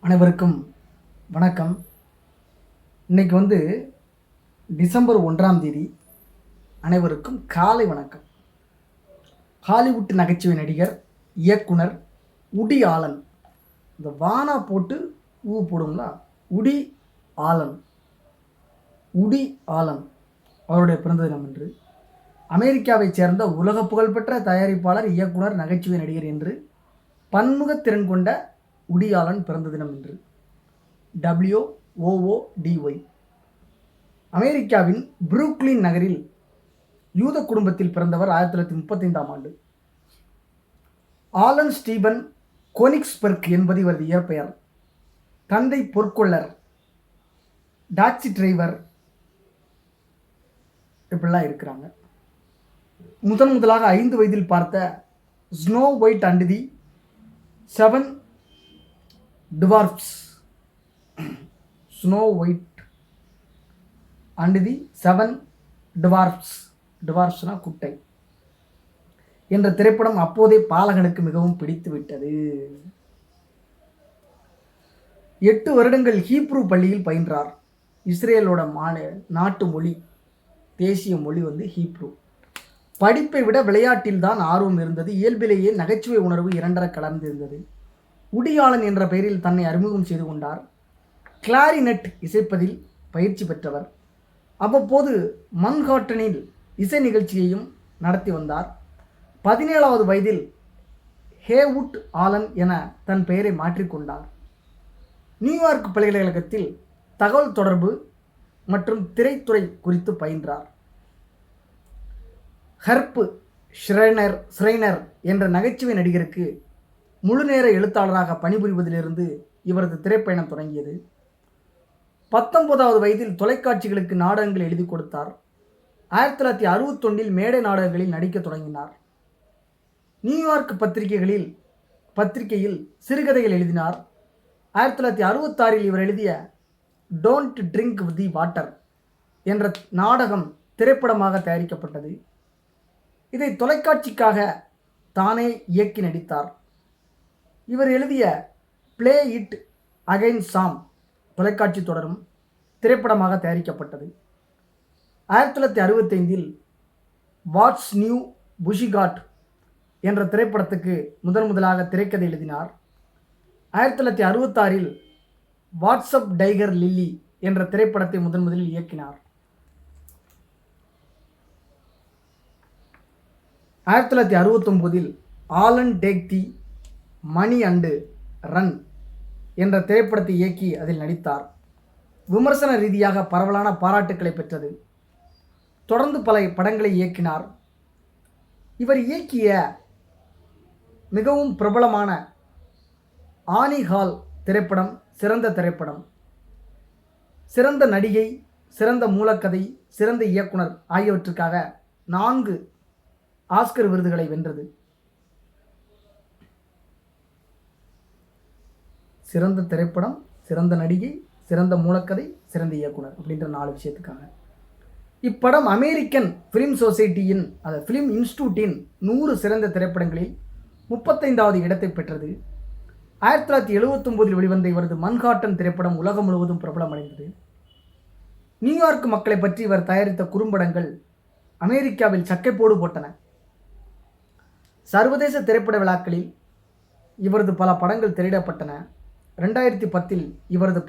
அனைவருக்கும் வணக்கம். இன்னைக்கு டிசம்பர் 1ஆம் தேதி. அனைவருக்கும் காலை வணக்கம். ஹாலிவுட் நகைச்சுவை நடிகர், இயக்குனர் உடி ஆலன், இந்த வானா போட்டு போடுங்களா, உடி ஆலன் அவருடைய பிறந்த தினம் என்று அமெரிக்காவைச் சேர்ந்த உலக புகழ்பெற்ற தயாரிப்பாளர், இயக்குனர், நகைச்சுவை நடிகர் என்று பன்முகத்திறன் கொண்ட உடி ஆலன் பிறந்த தினம் என்று. WOODY. அமெரிக்காவின் புரூக்ளின் நகரில் யூத குடும்பத்தில் பிறந்தவர். 1935ஆம் ஆண்டு. ஆலன் ஸ்டீபன் கோனிக்ஸ்பெர்க் என்பது இவரது இயற்பெயர். தந்தை பொற்கொள்ளர், டாக்ஸி டிரைவர், இப்படிலாம் இருக்கிறாங்க. முதலாக 5 வயதில் பார்த்த snow white and the 7 dwarfs, snow white and the 7 டுவார்ஃப்ஸ்னா குட்டை என்ற திரைப்படம் அப்போதே பாலகனுக்கு மிகவும் பிடித்து விட்டது. 8 வருடங்கள் ஹீப்ரூ பள்ளியில் பயின்றார். இஸ்ரேலோட நாட்டு மொழி, தேசிய மொழி ஹீப்ரூ. படிப்பை விட விளையாட்டில் தான் ஆர்வம் இருந்தது. இயல்பிலேயே நகைச்சுவை உணர்வு இரண்டர கலந்திருந்தது. உடி ஆலன் என்ற பெயரில் தன்னை அறிமுகம் செய்து கொண்டார். கிளாரினெட் இசைப்பதில் பயிற்சி பெற்றவர். அவ்வப்போது மன்ஹாட்டனில் இசை நிகழ்ச்சியையும் நடத்தி வந்தார். 17வது வயதில் ஹேவுட் ஆலன் என தன் பெயரை மாற்றிக்கொண்டார். நியூயார்க் பல்கலைக்கழகத்தில் தகவல் தொடர்பு மற்றும் திரைத்துறை குறித்து பயின்றார். ஹர்ப் ஸ்ரைனர் என்ற நகைச்சுவை நடிகருக்கு முழுநேர எழுத்தாளராக பணிபுரிவதிலிருந்து இவரது திரைப்பயணம் தொடங்கியது. 19வது வயதில் தொலைக்காட்சிகளுக்கு நாடகங்கள் எழுதி கொடுத்தார். 1961இல் மேடை நாடகங்களில் நடிக்க தொடங்கினார். நியூயார்க் பத்திரிகையில் சிறுகதைகள் எழுதினார். 1966இல் இவர் எழுதிய டோன்ட் ட்ரிங்க் தி வாட்டர் என்ற நாடகம் திரைப்படமாக தயாரிக்கப்பட்டது. இதை தொலைக்காட்சிக்காக தானே இயக்கி நடித்தார். இவர் எழுதிய பிளே இட் அகைன் சாம் தொலைக்காட்சி தொடரும் திரைப்படமாக தயாரிக்கப்பட்டது. 1965இல் வாட்ஸ் நியூ புஷிகாட் என்ற திரைப்படத்துக்கு முதலாக திரைக்கதை எழுதினார். 1966இல் வாட்ஸ்அப் டைகர் லில்லி என்ற திரைப்படத்தை முதலில் இயக்கினார். 1969இல் Allen take the money and run என்ற திரைப்படத்தை இயக்கி அதில் நடித்தார். விமர்சன ரீதியாக பரவலான பாராட்டுக்களை பெற்றது. தொடர்ந்து பல படங்களை இயக்கினார். இவர் இயக்கிய மிகவும் பிரபலமான ஆனி ஹால் திரைப்படம் சிறந்த திரைப்படம். சிறந்த நடிகை, சிறந்த மூலக்கதை, சிறந்த இயக்குனர் ஆகியவற்றுக்காக 4 ஆஸ்கர் விருதுகளை வென்றது. சிறந்த திரைப்படம், சிறந்த நடிகை, சிறந்த மூலக்கதை, சிறந்த இயக்குனர் அப்படின்ற 4 விஷயத்துக்காக. இப்படம் அமெரிக்கன் ஃபிலிம் சொசைட்டியின் ஃபிலிம் இன்ஸ்டிடியூட்டின் 100 சிறந்த திரைப்படங்களில் 35வது இடத்தை பெற்றது. 1979இல் வெளிவந்த இவரது மன்ஹாட்டன் திரைப்படம் உலகம் முழுவதும் பிரபலமடைந்தது. நியூயார்க் மக்களை பற்றி இவர் தயாரித்த குறும்படங்கள் அமெரிக்காவில் சக்கைப்போடு போட்டன. சர்வதேச திரைப்பட விழாக்களில் இவரது பல படங்கள் திரையிடப்பட்டன. 2010இல் இவரது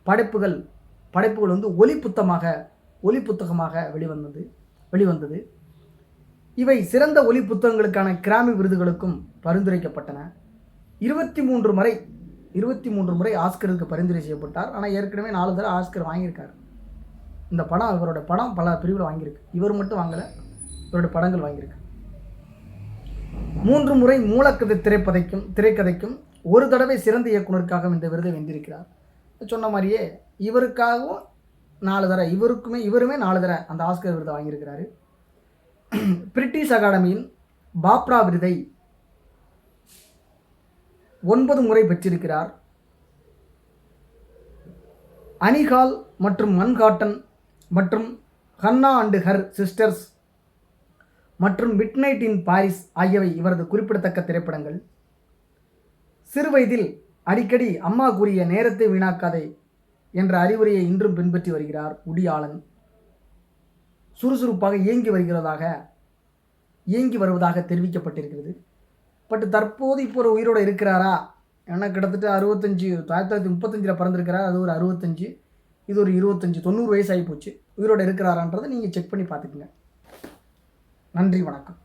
படைப்புகள் ஒலி புத்தகமாக வெளிவந்தது. இவை சிறந்த ஒலி புத்தகங்களுக்கான கிராமி விருதுகளுக்கும் பரிந்துரைக்கப்பட்டன. 23 முறை ஆஸ்கருக்கு பரிந்துரை செய்யப்பட்டார். ஆனால் ஏற்கனவே 4 தடவை ஆஸ்கர் வாங்கியிருக்கார். இவரோட படம் பல பிரிவில் வாங்கியிருக்கு. இவர் மட்டும் வாங்கலை, இவரோட படங்கள் வாங்கியிருக்கு. 3 முறை மூலக்கதை திரைக்கதைக்கும் 1 தடவை சிறந்த இயக்குனருக்காக இந்த விருதை வென்றிருக்கிறார். சொன்ன மாதிரியே இவருக்காகவும் 4 தடவை, இவருமே 4 தடவை அந்த ஆஸ்கர் விருதை வாங்கியிருக்கிறாரு. பிரிட்டிஷ் அகாடமியின் பாப்ரா விருதை 9 முறை பெற்றிருக்கிறார். அனிகால் மற்றும் மன்ஹாட்டன் மற்றும் ஹன்னா அண்ட் ஹர் சிஸ்டர்ஸ் மற்றும் மிட்நைட் இன் பாரிஸ் ஆகியவை இவரது குறிப்பிடத்தக்க திரைப்படங்கள். சிறுவயதில் அடிக்கடி அம்மா கூறிய நேரத்தை வீணாக்காதே என்ற அறிவுரையை இன்றும் பின்பற்றி வருகிறார் வுடி ஆலன். சுறுசுறுப்பாக இயங்கி வருவதாக தெரிவிக்கப்பட்டிருக்கிறது. பட் தற்போது இப்போ ஒரு உயிரோடு இருக்கிறாரா? ஏன்னா கிட்டத்தட்ட 65, 1935 பிறந்திருக்கிறார். அது ஒரு 65, இது ஒரு 25, 90 வயசு ஆகி போச்சு. உயிரோடு இருக்கிறாரான்றதை நீங்கள் செக் பண்ணி பார்த்துக்குங்க. நன்றி, வணக்கம்.